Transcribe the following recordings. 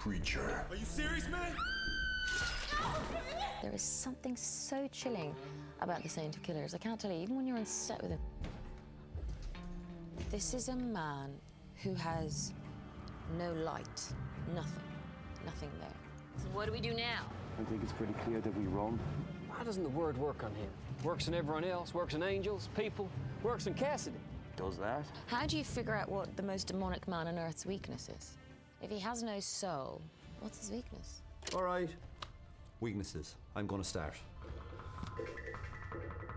preacher. Are you serious, man? There is something so chilling about the Saint of Killers. I can't tell you, even when you're on set with him. This is a man who has no light, nothing there. So what do we do now? I think it's pretty clear that we run. Why doesn't the word work on him? Works on everyone else, works on angels, people, works on Cassidy. Does that? How do you figure out what the most demonic man on Earth's weakness is? If he has no soul, what's his weakness? All right. Weaknesses. I'm going to start.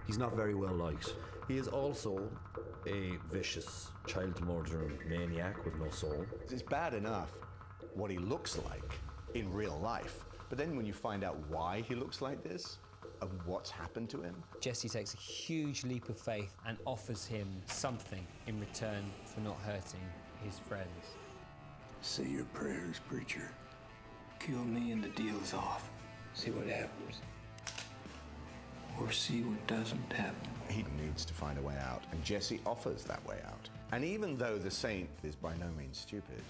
He's not very well liked. He is also a vicious child murdering maniac with no soul. It's bad enough what he looks like in real life, but then when you find out why he looks like this and what's happened to him. Jesse takes a huge leap of faith and offers him something in return for not hurting his friends. Say your prayers, preacher. Kill me and the deal's off. See what happens. Or see what doesn't happen. He needs to find a way out, and Jesse offers that way out. And even though the Saint is by no means stupid,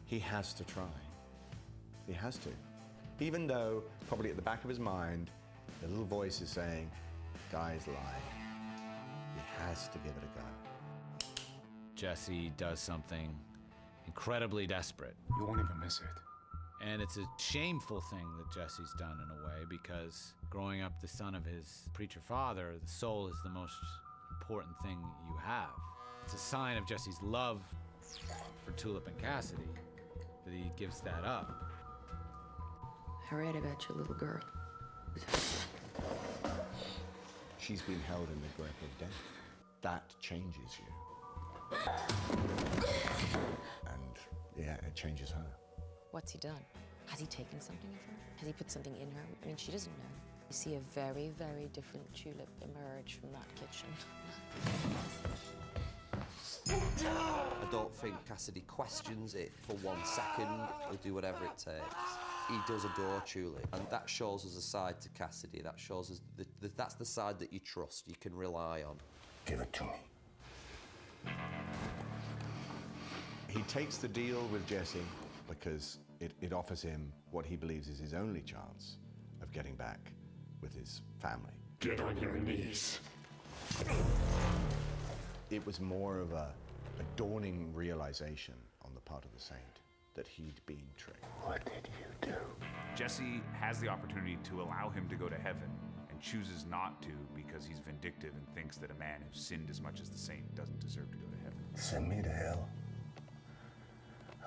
he has to try. He has to. Even though, probably at the back of his mind, the little voice is saying, guy's lying. He has to give it a go. Jesse does something incredibly desperate. You won't even miss it. And it's a shameful thing that Jesse's done in a way, because growing up the son of his preacher father, the soul is the most important thing you have. It's a sign of Jesse's love for Tulip and Cassidy that he gives that up. I read about your little girl. She's been held in the grip of death. That changes you. And yeah, it changes her. What's he done? Has he taken something of her? Has he put something in her? I mean, she doesn't know. You see a very, very different Tulip emerge from that kitchen. I don't think Cassidy questions it for 1 second. He'll do whatever it takes. He does adore Tulip, and that shows us a side to Cassidy. That shows us that's the side that you trust, you can rely on. Give it to me. He takes the deal with Jesse because it offers him what he believes is his only chance of getting back with his family. Get on your knees. It was more of a dawning realization on the part of the Saint that he'd been tricked. What did you do? Jesse has the opportunity to allow him to go to heaven and chooses not to because he's vindictive and thinks that a man who sinned as much as the Saint doesn't deserve to go to heaven. Send me to hell.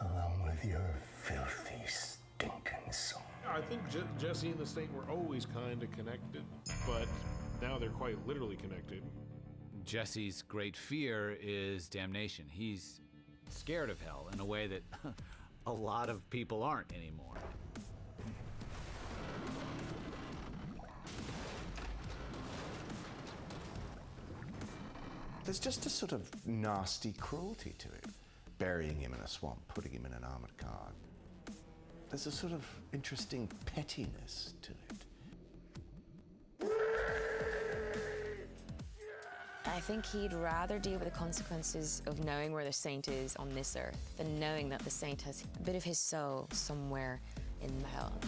Along with your filthy, stinking soul. I think Jesse and the Saint were always kind of connected, but now they're quite literally connected. Jesse's great fear is damnation. He's scared of hell in a way that a lot of people aren't anymore. There's just a sort of nasty cruelty to it. Burying him in a swamp, putting him in an armored car. There's a sort of interesting pettiness to it. I think he'd rather deal with the consequences of knowing where the Saint is on this earth than knowing that the Saint has a bit of his soul somewhere in hell.